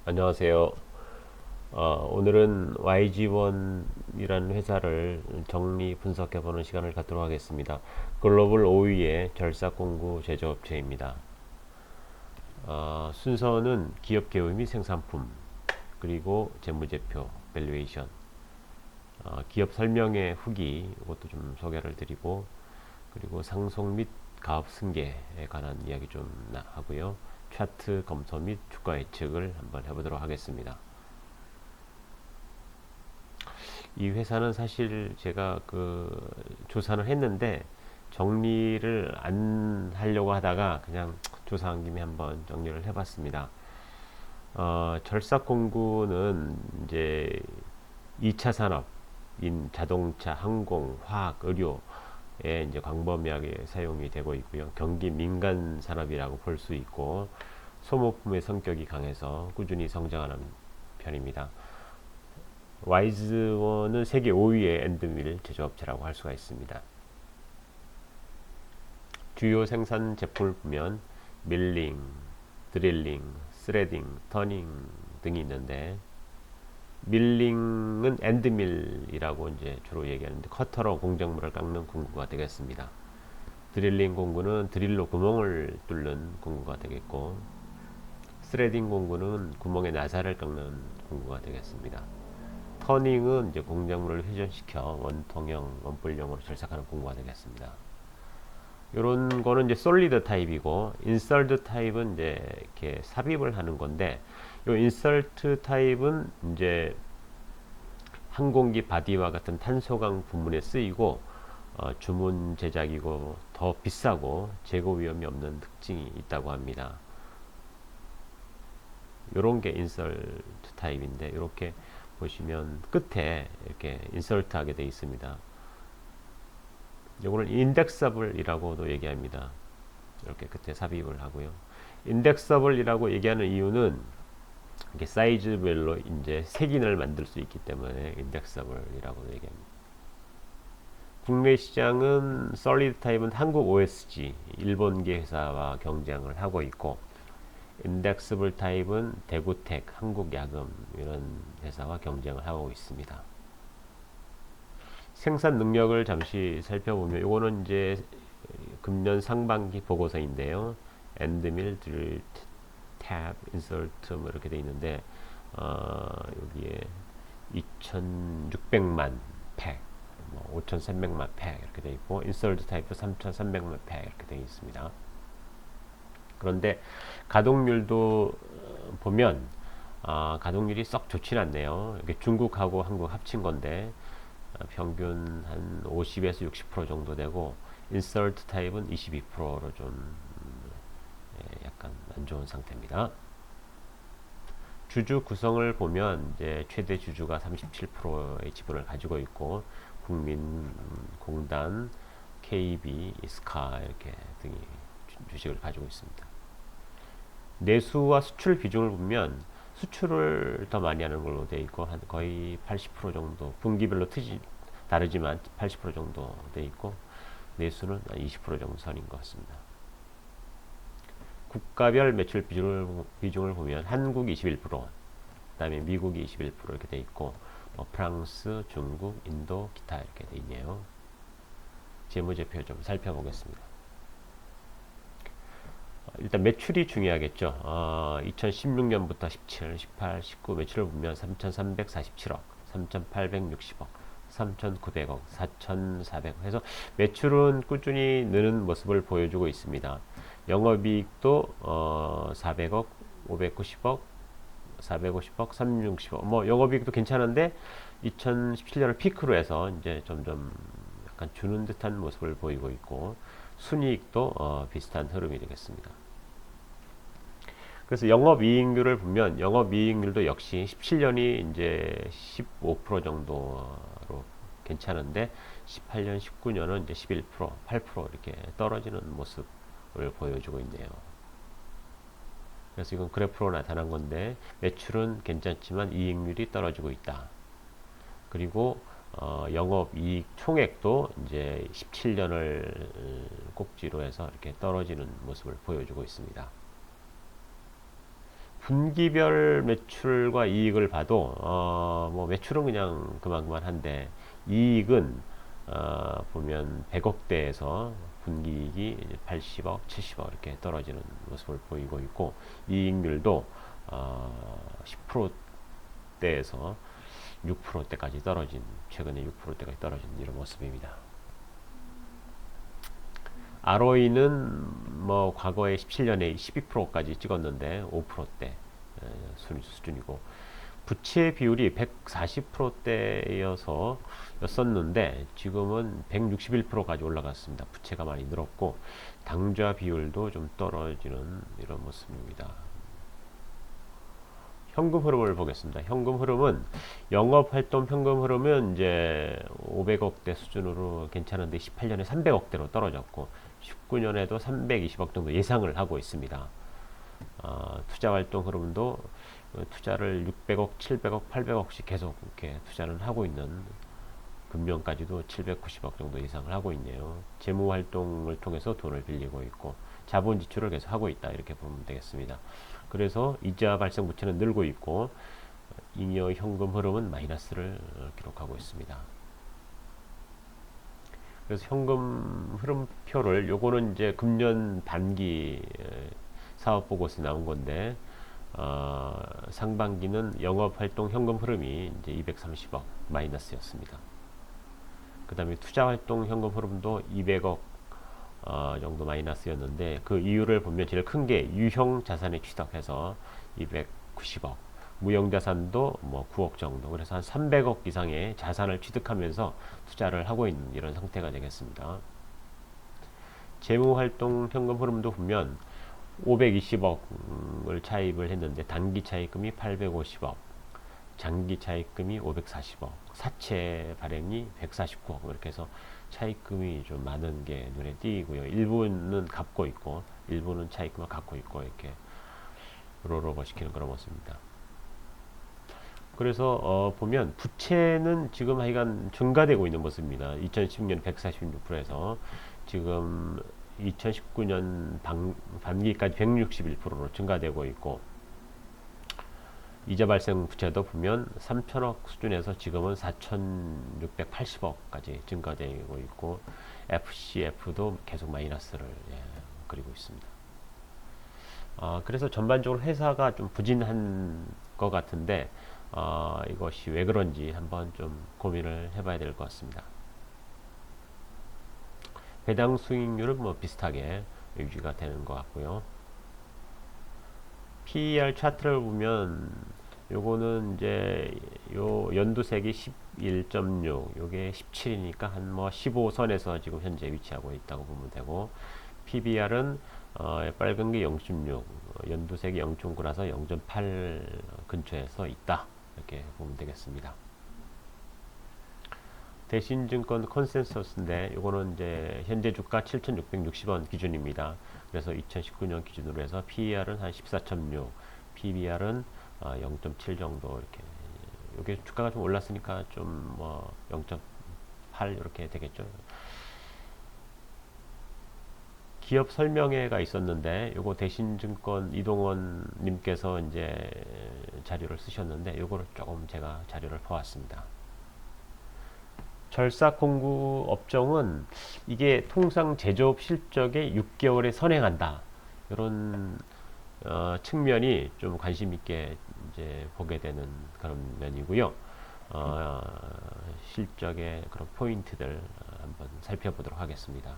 안녕하세요. 오늘은 YG1이라는 회사를 정리 분석해보는 시간을 갖도록 하겠습니다. 글로벌 5위의 절삭공구 제조업체입니다. 순서는 기업 개요 및 생산품, 그리고 재무제표, 밸류에이션, 기업 설명의 후기, 이것도 좀 소개를 드리고, 그리고 상속 및 가업 승계에 관한 이야기 좀 하고요. 차트 검토 및 주가 예측을 한번 해보도록 하겠습니다. 이 회사는 사실 제가 조사를 했는데 정리를 안 하려고 하다가 그냥 조사한 김에 한번 정리를 해봤습니다. 절삭공구는 이제 2차 산업인 자동차, 항공, 화학, 의료에 이제 광범위하게 사용이 되고 있고요. 경기 민간 산업이라고 볼 수 있고 소모품의 성격이 강해서 꾸준히 성장하는 편입니다. 와이즈원은 세계 5위의 엔드밀 제조업체라고 할 수가 있습니다. 주요 생산 제품을 보면 밀링, 드릴링, 스레딩, 터닝 등이 있는데, 밀링은 엔드밀이라고 이제 주로 얘기하는데 커터로 공작물을 깎는 공구가 되겠습니다. 드릴링 공구는 드릴로 구멍을 뚫는 공구가 되겠고, 스레딩 공구는 구멍에 나사를 깎는 공구가 되겠습니다. 터닝은 이제 공작물을 회전시켜 원통형, 원뿔형으로 절삭하는 공구가 되겠습니다. 이런 거는 이제 솔리드 타입이고, 인설트 타입은 이제 이렇게 삽입을 하는 건데, 이 인설트 타입은 이제 항공기 바디와 같은 탄소강 부문에 쓰이고, 주문 제작이고 더 비싸고 재고 위험이 없는 특징이 있다고 합니다. 이런 게 인설트 타입인데, 이렇게 보시면 끝에 이렇게 인설트 하게 되어 있습니다. 이거는 인덱서블이라고도 얘기합니다. 이렇게 끝에 삽입을 하고요. 인덱서블이라고 얘기하는 이유는 이게 사이즈별로 이제 색인을 만들 수 있기 때문에 인덱서블이라고 얘기합니다. 국내 시장은 솔리드 타입은 한국 OSG, 일본계 회사와 경쟁을 하고 있고, 인덱서블 타입은 대구텍, 한국야금 이런 회사와 경쟁을 하고 있습니다. 생산 능력을 잠시 살펴보면, 이거는 이제 금년 상반기 보고서인데요. 엔드밀, 드릴, 탭, 인설트 뭐 이렇게 돼 있는데, 여기에 2,600만 팩, 5,300만 팩 이렇게 돼 있고, 인설트 타입도 3,300만 팩 이렇게 돼 있습니다. 그런데 가동률도 보면 가동률이 썩 좋진 않네요. 이게 중국하고 한국 합친 건데 평균 한 50에서 60% 정도 되고, 인설트 타입은 22%로 좀 약간 안 좋은 상태입니다. 주주 구성을 보면 이제 최대 주주가 37%의 지분을 가지고 있고, 국민공단, KB, 스카 이렇게 등이 주식을 가지고 있습니다. 내수와 수출 비중을 보면 수출을 더 많이 하는 걸로 되어 있고, 한 거의 80% 정도, 분기별로 다르지만 80% 정도 되어 있고, 내수는 20% 정도 선인 것 같습니다. 국가별 매출 비중을 보면 한국이 21%, 그다음에 미국이 21% 이렇게 돼 있고, 프랑스, 중국, 인도, 기타 이렇게 돼 있네요. 재무제표 좀 살펴보겠습니다. 일단 매출이 중요하겠죠. 2016년부터 17, 18, 19 매출을 보면 3,347억, 3,860억, 3,900억, 4,400억 해서 매출은 꾸준히 느는 모습을 보여주고 있습니다. 영업이익도 400억, 590억, 450억, 360억. 뭐 영업이익도 괜찮은데 2017년을 피크로 해서 이제 점점 약간 주는 듯한 모습을 보이고 있고, 순이익도 비슷한 흐름이 되겠습니다. 그래서 영업이익률을 보면 영업이익률도 역시 17년이 이제 15% 정도로 괜찮은데, 18년, 19년은 이제 11%, 8% 이렇게 떨어지는 모습을 보여주고 있네요. 그래서 이건 그래프로 나타난 건데, 매출은 괜찮지만 이익률이 떨어지고 있다. 그리고 영업이익 총액도 이제 17년을 꼭지로 해서 이렇게 떨어지는 모습을 보여주고 있습니다. 분기별 매출과 이익을 봐도 뭐 매출은 그냥 그만한데 이익은 보면 100억대에서 분기이익이 80억, 70억 이렇게 떨어지는 모습을 보이고 있고 이익률도 10%대에서 6%대까지 떨어진 최근에 6%대까지 떨어진 이런 모습입니다. ROE는 뭐 과거에 17년에 12%까지 찍었는데 5%대 수준이고 부채 비율이 140%대여서 였었는데 지금은 161%까지 올라갔습니다. 부채가 많이 늘었고 당좌 비율도 좀 떨어지는 이런 모습입니다. 현금 흐름을 보겠습니다. 현금 흐름은 영업활동 현금 흐름은 이제 500억대 수준으로 괜찮은데 18년에 300억대로 떨어졌고 19년에도 320억 정도 예상을 하고 있습니다. 투자활동 흐름도 투자를 600억, 700억, 800억씩 계속 이렇게 투자를 하고 있는 금년까지도 790억 정도 예상을 하고 있네요. 재무활동을 통해서 돈을 빌리고 있고 자본 지출을 계속 하고 있다 이렇게 보면 되겠습니다. 그래서 이자 발생 부채는 늘고 있고 잉여 현금 흐름은 마이너스를 기록하고 있습니다. 그래서 현금 흐름표를 요거는 이제 금년 반기 사업 보고서에 나온 건데 상반기는 영업활동 현금 흐름이 이제 230억 마이너스였습니다. 그 다음에 투자활동 현금 흐름도 200억 정도 마이너스였는데 그 이유를 보면 제일 큰 게 유형 자산에 취득해서 290억, 무형자산도 뭐 9억 정도, 그래서 한 300억 이상의 자산을 취득하면서 투자를 하고 있는 이런 상태가 되겠습니다. 재무활동 현금 흐름도 보면 520억을 차입을 했는데 단기 차입금이 850억, 장기 차입금이 540억, 사채 발행이 149억 이렇게 해서 차입금이 좀 많은 게 눈에 띄고요. 일부는 갚고 있고 일부는 차입금을 갖고 있고 이렇게 롤오버 시키는 그런 모습입니다. 그래서 보면 부채는 지금 하여간 증가되고 있는 모습입니다. 2010년 146%에서 지금 2019년 반기까지 161%로 증가되고 있고 이자 발생 부채도 보면 3천억 수준에서 지금은 4,680억까지 증가되고 있고 FCF도 계속 마이너스를 그리고 있습니다. 그래서 전반적으로 회사가 좀 부진한 것 같은데 이것이 왜 그런지 한번 좀 고민을 해봐야 될 것 같습니다. 배당 수익률은 뭐 비슷하게 유지가 되는 것 같고요. PER 차트를 보면 요거는 이제 요 연두색이 11.6 요게 17이니까 한 뭐 15선에서 지금 현재 위치하고 있다고 보면 되고 PBR은 빨간 게 0.6 연두색이 0.9라서 0.8 근처에서 있다 이렇게 보면 되겠습니다. 대신증권 컨센서스인데 이거는 이제 현재 주가 7,660원 기준입니다. 그래서 2019년 기준으로 해서 PER은 한 14.6, PBR은 0.7 정도 이렇게. 이게 주가가 좀 올랐으니까 좀 뭐 0.8 이렇게 되겠죠. 기업 설명회가 있었는데 요거 대신증권 이동원 님께서 이제 자료를 쓰셨는데 요거를 조금 제가 자료를 보았습니다. 절삭공구 업종은 이게 통상 제조업 실적의 6개월에 선행한다. 이런 측면이 좀 관심 있게 이제 보게 되는 그런 면이고요. 실적의 그런 포인트들 한번 살펴보도록 하겠습니다.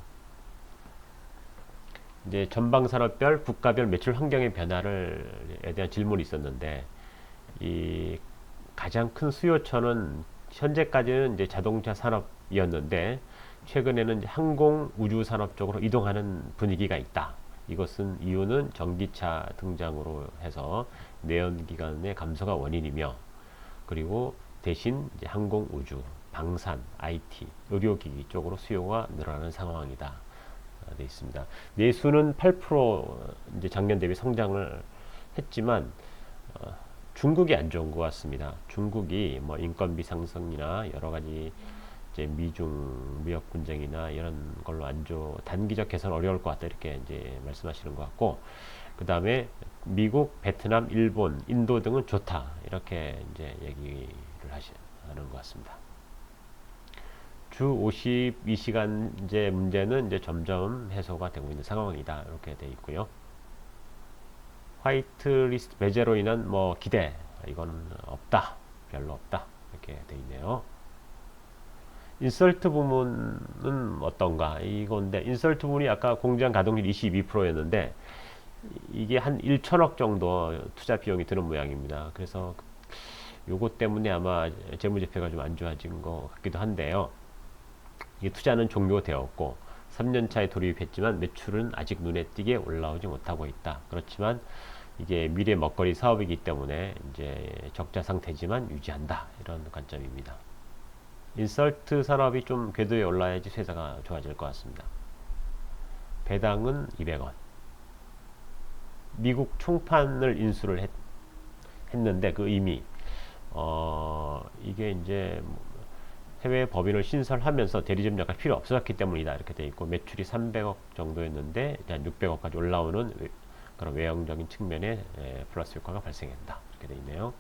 이제 전방산업별 국가별 매출 환경의 변화를에 대한 질문이 있었는데 이 가장 큰 수요처는 현재까지는 이제 자동차 산업이었는데 최근에는 이제 항공 우주 산업 쪽으로 이동하는 분위기가 있다. 이것은 이유는 전기차 등장으로 해서 내연기관의 감소가 원인이며 그리고 대신 이제 항공 우주, 방산, IT, 의료기기 쪽으로 수요가 늘어나는 상황이다. 되어 있습니다. 내수는 8% 이제 작년 대비 성장을 했지만 중국이 안 좋은 것 같습니다. 중국이 뭐 인건비 상승이나 여러 가지 이제 미중 무역 분쟁이나 이런 걸로 단기적 개선 어려울 것 같다 이렇게 이제 말씀하시는 것 같고 그 다음에 미국, 베트남, 일본, 인도 등은 좋다. 이렇게 이제 얘기를 하는 것 같습니다. 주 52시간제 문제는 이제 점점 해소가 되고 있는 상황이다. 이렇게 돼 있고요. 화이트리스트 배제로 인한 뭐 기대, 이건 없다. 별로 없다. 이렇게 돼 있네요. 인설트 부문은 어떤가? 이건데, 인설트 부문이 아까 공장 가동률 22%였는데, 이게 한 1천억 정도 투자 비용이 드는 모양입니다. 그래서 요것 때문에 아마 재무제표가 좀 안 좋아진 것 같기도 한데요. 이 투자는 종료되었고 3년 차에 돌입했지만 매출은 아직 눈에 띄게 올라오지 못하고 있다. 그렇지만 이게 미래 먹거리 사업이기 때문에 이제 적자 상태지만 유지한다. 이런 관점입니다. 인설트 산업이 좀 궤도에 올라야지 회사가 좋아질 것 같습니다. 배당은 200원. 미국 총판을 인수를 했는데 그 이미 이게 이제 해외 법인을 신설하면서 대리점 역할 필요 없어졌기 때문이다. 이렇게 돼 있고 매출이 300억 정도였는데 한 600억까지 올라오는 그런 외형적인 측면에 플러스 효과가 발생한다. 이렇게 돼 있네요.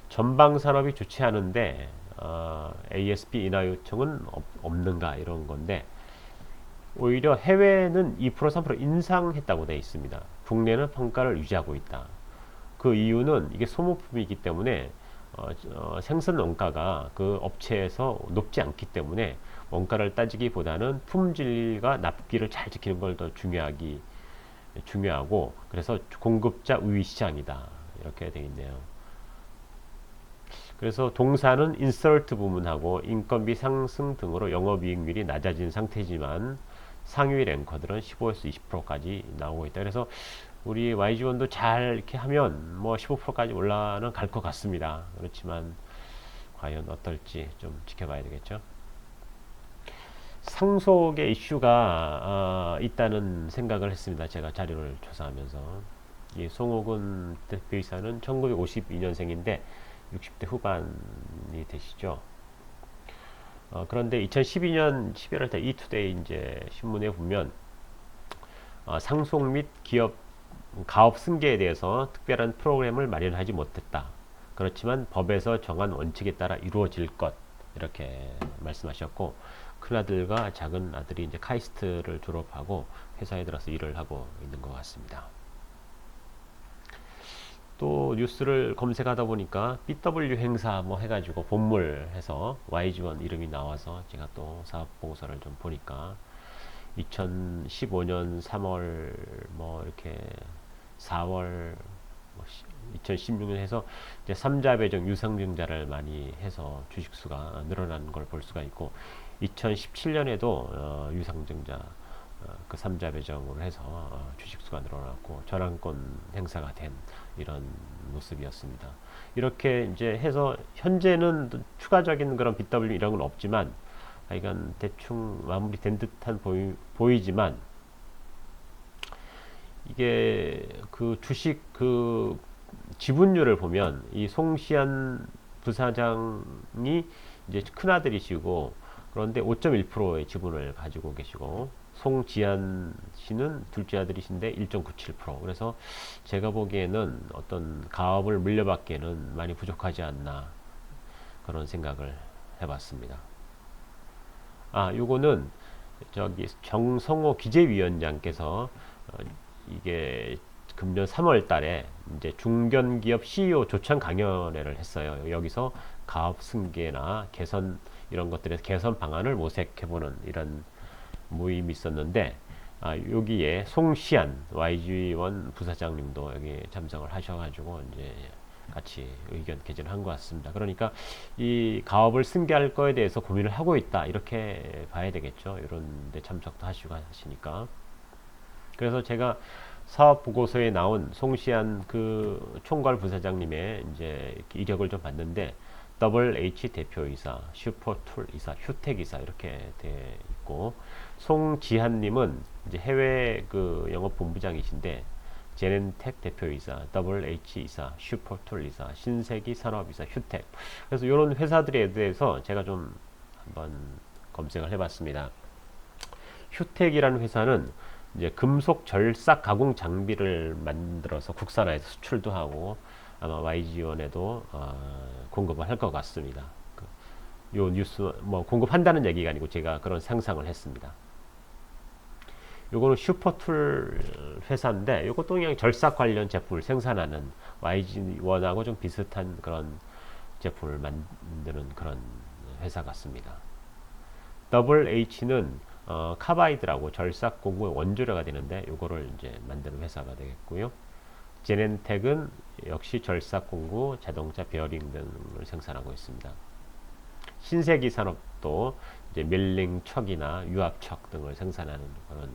전방 산업이 좋지 않은데 ASP 인하 요청은 없는가 이런 건데 오히려 해외는 2% 3% 인상했다고 되어 있습니다. 국내는 평가를 유지하고 있다. 그 이유는 이게 소모품이기 때문에 생산 원가가 그 업체에서 높지 않기 때문에 원가를 따지기보다는 품질과 납기를 잘 지키는 걸 더 중요하고 그래서 공급자 우위 시장이다. 이렇게 되어 있네요. 그래서 동사는 인설트 부문하고 인건비 상승 등으로 영업이익률이 낮아진 상태지만 상위 랭커들은 15에서 20%까지 나오고 있다. 그래서 우리 YG원도 잘 이렇게 하면 뭐 15%까지 올라는 갈 것 같습니다. 그렇지만 과연 어떨지 좀 지켜봐야 되겠죠. 상속의 이슈가 있다는 생각을 했습니다. 제가 자료를 조사하면서 이 송옥은 대표이사는 1952년생인데 60대 후반이 되시죠. 그런데 2012년 11월 달 이투데이 이제 신문에 보면 상속 및 가업 승계에 대해서 특별한 프로그램을 마련하지 못했다. 그렇지만 법에서 정한 원칙에 따라 이루어질 것 이렇게 말씀하셨고 큰아들과 작은 아들이 이제 카이스트를 졸업하고 회사에 들어서 일을 하고 있는 것 같습니다. 또 뉴스를 검색하다 보니까 BW 행사 뭐 해가지고 본물 해서 YG원 이름이 나와서 제가 또 사업 보고서를 좀 보니까 2015년 3월 뭐 이렇게 4월 2016년 해서 이제 3자 배정 유상증자를 많이 해서 주식수가 늘어난 걸 볼 수가 있고 2017년에도 유상증자 그 3자 배정으로 해서 주식수가 늘어났고 전환권 행사가 된 이런 모습이었습니다. 이렇게 이제 해서 현재는 추가적인 그런 BW 이런 건 없지만 이건 대충 마무리된 듯한 보이지만 이게 그 주식 그 지분율을 보면 이 송시안 부사장이 이제 큰아들이시고 그런데 5.1%의 지분을 가지고 계시고 송지한 씨는 둘째 아들이신데 1.97%. 그래서 제가 보기에는 어떤 가업을 물려받기에는 많이 부족하지 않나 그런 생각을 해봤습니다. 요거는 저기 정성호 기재위원장께서 이게 금년 3월 달에 이제 중견기업 CEO 조찬 강연회를 했어요. 여기서 가업 승계나 개선 이런 것들에서 개선 방안을 모색해보는 이런 모임이 있었는데 여기에 송시안 YG원 부사장님도 여기 참석을 하셔가지고 이제 같이 의견 개진을 한 것 같습니다. 그러니까 이 가업을 승계할 거에 대해서 고민을 하고 있다 이렇게 봐야 되겠죠. 이런 데 참석도 하시고 하시니까. 그래서 제가 사업 보고서에 나온 송시안 그 총괄 부사장님의 이제 이력을 좀 봤는데 WH 대표이사, 슈퍼툴 이사, 휴텍 이사 이렇게 돼 있고 송지한님은 이제 해외 그 영업 본부장이신데 제넨텍 대표이사, WH 이사, 슈퍼툴 이사, 신세기 산업이사, 휴텍. 그래서 이런 회사들에 대해서 제가 좀 한번 검색을 해봤습니다. 휴텍이라는 회사는 이제 금속 절삭 가공 장비를 만들어서 국산화해서 수출도 하고 아마 YG원에도 공급을 할 것 같습니다. 요 뉴스 뭐 공급한다는 얘기가 아니고 제가 그런 상상을 했습니다. 요거는 슈퍼툴 회사인데 요것도 그냥 절삭 관련 제품을 생산하는 YG원하고 좀 비슷한 그런 제품을 만드는 그런 회사 같습니다. 더블 H는 카바이드라고 절삭 공구의 원조료가 되는데 요거를 이제 만드는 회사가 되겠고요. 제넨텍은 역시 절삭 공구, 자동차 베어링 등을 생산하고 있습니다. 신세기 산업도 이제 밀링 척이나 유압 척 등을 생산하는 그런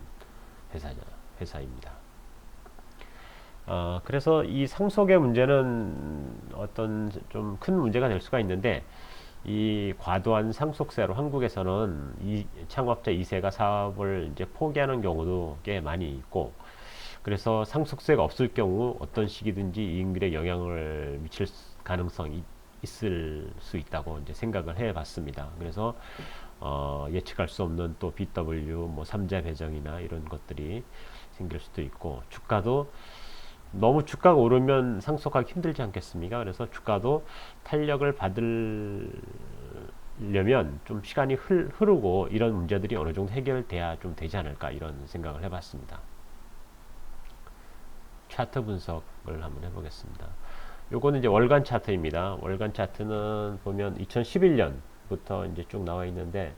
회사입니다. 그래서 이 상속의 문제는 어떤 좀 큰 문제가 될 수가 있는데 이 과도한 상속세로 한국에서는 이 창업자 2세가 사업을 이제 포기하는 경우도 꽤 많이 있고 그래서 상속세가 없을 경우 어떤 시기든지 이익률에 영향을 미칠 가능성이 있을 수 있다고 이제 생각을 해봤습니다. 그래서 예측할 수 없는 또 BW, 뭐 삼자 배정이나 이런 것들이 생길 수도 있고 주가도 너무 주가가 오르면 상속하기 힘들지 않겠습니까? 그래서 주가도 탄력을 받으려면 좀 시간이 흐르고 이런 문제들이 어느 정도 해결돼야 좀 되지 않을까 이런 생각을 해봤습니다. 차트 분석을 한번 해보겠습니다. 요거는 이제 월간 차트입니다. 월간 차트는 보면 2011년부터 이제 쭉 나와 있는데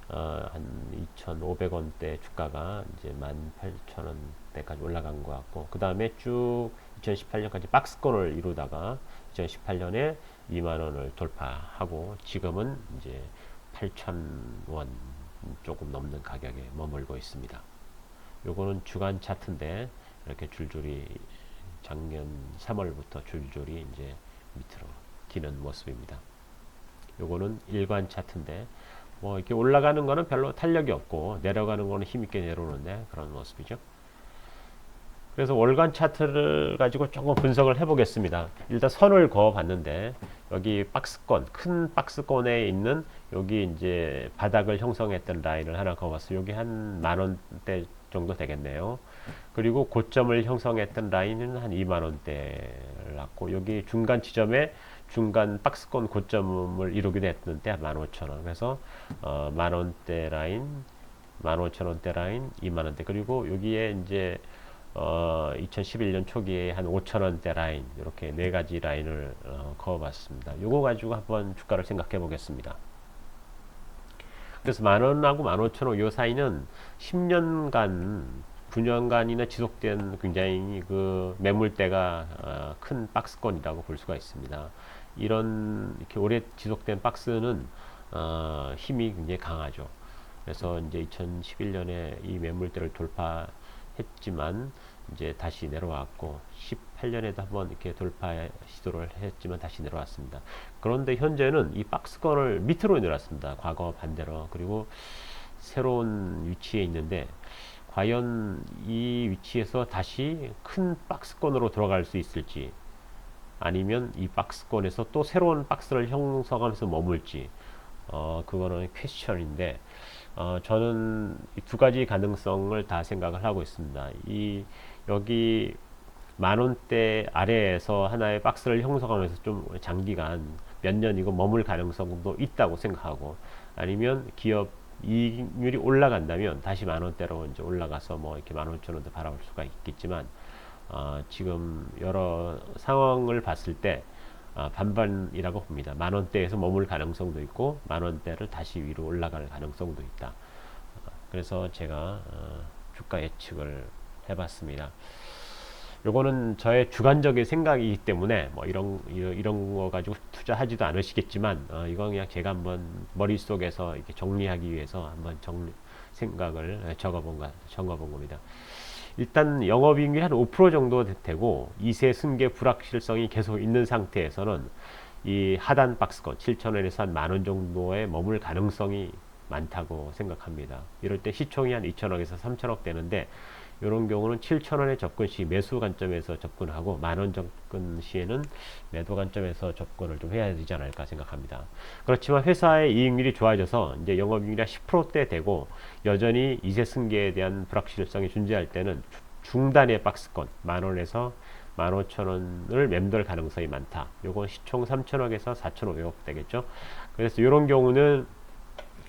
한 2,500원대 주가가 이제 18,000원대까지 올라간 것 같고 그 다음에 쭉 2018년까지 박스권을 이루다가 2018년에 2만원을 돌파하고 지금은 이제 8,000원 조금 넘는 가격에 머물고 있습니다. 요거는 주간 차트인데 이렇게 줄줄이 작년 3월부터 줄줄이 이제 밑으로 기는 모습입니다. 요거는 일간 차트인데 뭐 이렇게 올라가는 거는 별로 탄력이 없고 내려가는 거는 힘있게 내려오는데 그런 모습이죠. 그래서 월간 차트를 가지고 조금 분석을 해보겠습니다. 일단 선을 그어 봤는데 여기 박스권, 큰 박스권에 있는 여기 이제 바닥을 형성했던 라인을 하나 그어봤어요. 여기 한 만원대 정도 되겠네요. 그리고 고점을 형성했던 라인은 한 2만원대를 났고 여기 중간 지점에 중간 박스권 고점을 이루기도 했는데 15,000원. 그래서 만원대 라인, 15,000원대 라인, 2만원대. 그리고 여기에 이제 2011년 초기에 한 5,000원대 라인 이렇게 네 가지 라인을 그어봤습니다. 요거 가지고 한번 주가를 생각해 보겠습니다. 그래서 만원하고 15,000원 요 사이는 10년간 9년간이나 지속된 굉장히 그 매물대가 큰 박스권이라고 볼 수가 있습니다. 이런 이렇게 오래 지속된 박스는 힘이 굉장히 강하죠. 그래서 이제 2011년에 이 매물대를 돌파했지만 이제 다시 내려왔고 18년에도 한번 이렇게 돌파 시도를 했지만 다시 내려왔습니다. 그런데 현재는 이 박스권을 밑으로 내려왔습니다. 과거 반대로. 그리고 새로운 위치에 있는데 과연 이 위치에서 다시 큰 박스권으로 들어갈 수 있을지 아니면 이 박스권에서 또 새로운 박스를 형성하면서 머물지 그거는 퀘스천인데 저는 이 두 가지 가능성을 다 생각을 하고 있습니다. 여기 만원대 아래에서 하나의 박스를 형성하면서 좀 장기간 몇 년이고 머물 가능성도 있다고 생각하고 아니면 기업 이익률이 올라간다면 다시 만원대로 이제 올라가서 뭐 이렇게 15,000원대 바라볼 수가 있겠지만 지금 여러 상황을 봤을 때 반반이라고 봅니다. 만원대에서 머물 가능성도 있고 만원대를 다시 위로 올라갈 가능성도 있다. 그래서 제가 주가 예측을 해봤습니다. 요거는 저의 주관적인 생각이기 때문에 뭐 이런 거 가지고 투자하지도 않으시겠지만 이건 그냥 제가 한번 머릿속에서 이렇게 정리하기 위해서 한번 생각을 적어본 겁니다. 일단 영업이익률이 한 5% 정도 되고 2세 승계 불확실성이 계속 있는 상태에서는 이 하단 박스권 7,000원에서 한 만원 정도에 머물 가능성이 많다고 생각합니다. 이럴 때 시총이 한 2,000억에서 3,000억 되는데 이런 경우는 7,000원의 접근 시 매수 관점에서 접근하고 만원 접근 시에는 매도 관점에서 접근을 좀 해야 되지 않을까 생각합니다. 그렇지만 회사의 이익률이 좋아져서 이제 영업이익률이 10%대 되고 여전히 이세 승계에 대한 불확실성이 존재할 때는 중단의 박스권 만원에서 15,000원을 맴돌 가능성이 많다. 요건 시총 3,000억에서 4,500억 되겠죠. 그래서 이런 경우는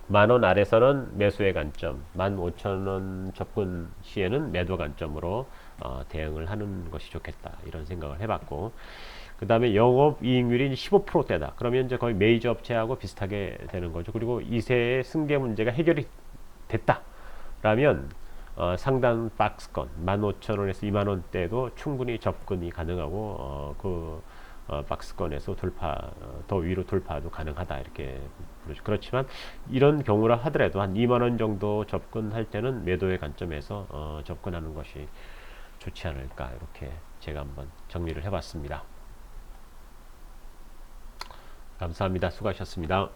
만원 아래서는 매수의 관점, 15,000원 접근 시에는 매도 관점으로 대응을 하는 것이 좋겠다. 이런 생각을 해봤고, 그 다음에 영업이익률이 15%대다. 그러면 이제 거의 메이저 업체하고 비슷하게 되는 거죠. 그리고 이세의 승계 문제가 해결이 됐다. 라면 상단 박스권 15,000원에서 2만원대도 충분히 접근이 가능하고 박스권에서 더 위로 돌파도 가능하다 이렇게 부르죠. 그렇지만 이런 경우라 하더라도 한 2만원 정도 접근할 때는 매도의 관점에서 접근하는 것이 좋지 않을까 이렇게 제가 한번 정리를 해봤습니다. 감사합니다. 수고하셨습니다.